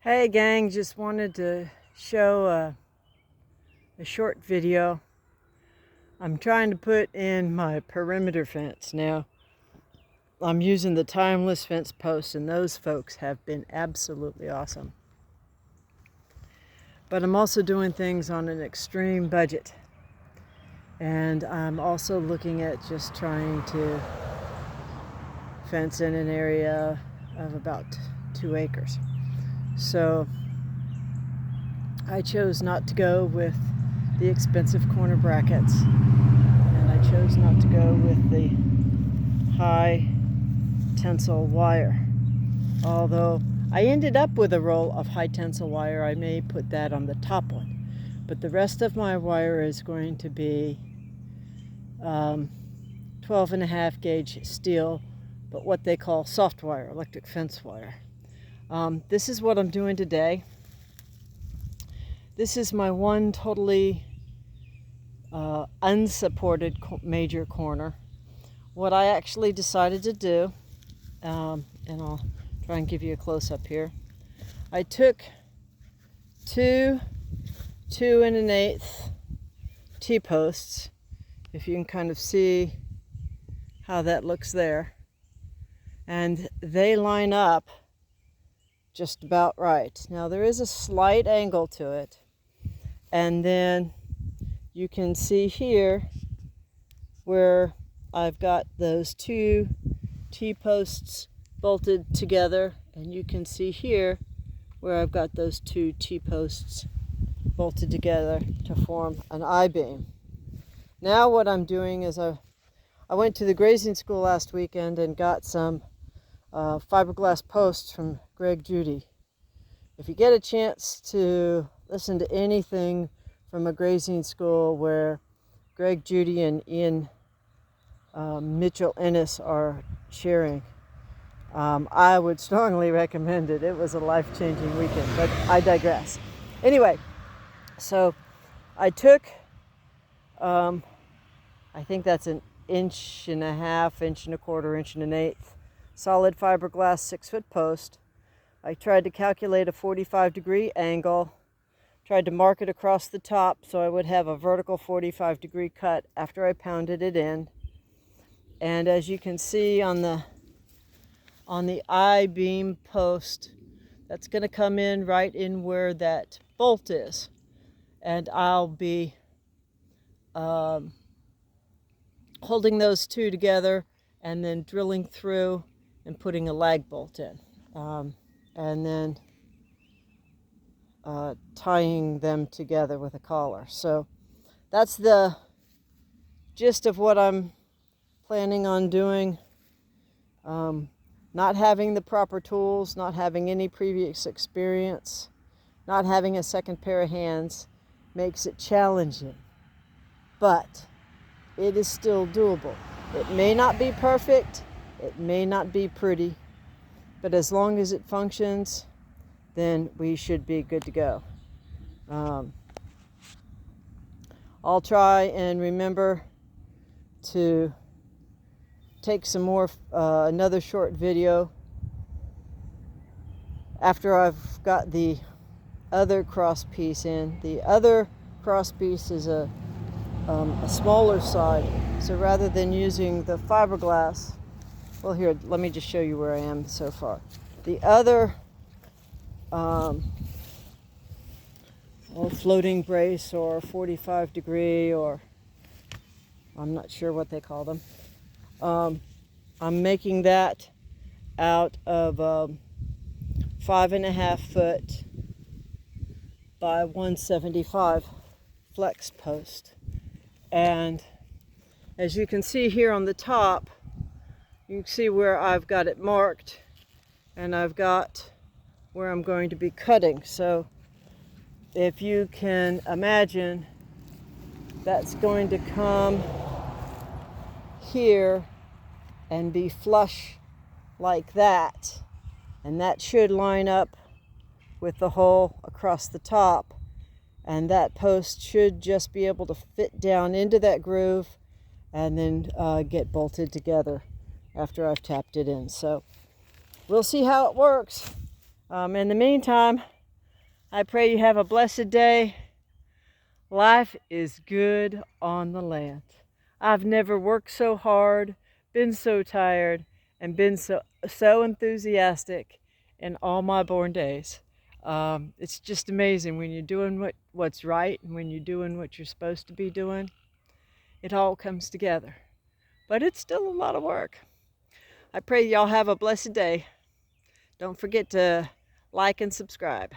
Hey gang, just wanted to show a short video. I'm trying to put in my perimeter fence. Now, I'm using the Timeless fence posts, and those folks have been absolutely awesome. But I'm also doing things on an extreme budget. And I'm also looking at just trying to fence in an area of about 2 acres. So I chose not to go with the expensive corner brackets, and I chose not to go with the high tensile wire. Although I ended up with a roll of high tensile wire, I may put that on the top one. But the rest of my wire is going to be 12.5 gauge steel, but what they call soft wire, electric fence wire. This is what I'm doing today. This is my one totally unsupported major corner. What I actually decided to do, and I'll try and give you a close-up here. I took two 2 1/8 T-posts, if you can kind of see how that looks there, and they line up just about right. Now there is a slight angle to it, and then you can see here where I've got those 2 T-posts bolted together, and you can see here where I've got those 2 T-posts bolted together to form an I-beam. Now what I'm doing is I went to the grazing school last weekend and got some fiberglass posts from Greg Judy. If you get a chance to listen to anything from a grazing school where Greg Judy and Ian Mitchell Ennis are sharing, I would strongly recommend it. It was a life-changing weekend, but I digress. Anyway, so I took, I think that's an 1.5 inches, 1.25 inches, 1.125 solid fiberglass 6-foot post. I tried to calculate a 45-degree angle, tried to mark it across the top so I would have a vertical 45-degree cut after I pounded it in. And as you can see on the I-beam post, that's going to come in right in where that bolt is. And I'll be holding those two together and then drilling through and putting a lag bolt in. And then tying them together with a collar. So that's the gist of what I'm planning on doing. Not having the proper tools, not having any previous experience, not having a second pair of hands makes it challenging, but it is still doable. It may not be perfect, it may not be pretty, but as long as it functions, then we should be good to go. I'll try and remember to take some more, another short video after I've got the other cross piece in. The other cross piece is a smaller side, so rather than using the fiberglass, well, here, let me just show you where I am so far. The other floating brace or 45-degree, or I'm not sure what they call them. I'm making that out of 5.5 foot by 175 flex post. And as you can see here on the top, you can see where I've got it marked, and I've got where I'm going to be cutting. So if you can imagine, that's going to come here and be flush like that, and that should line up with the hole across the top, and that post should just be able to fit down into that groove and then get bolted together after I've tapped it in. So we'll see how it works. In the meantime, I pray you have a blessed day. Life is good on the land. I've never worked so hard, been so tired, and been so enthusiastic in all my born days. It's just amazing when you're doing what's right and when you're doing what you're supposed to be doing. It all comes together. But it's still a lot of work. I pray y'all have a blessed day. Don't forget to like and subscribe.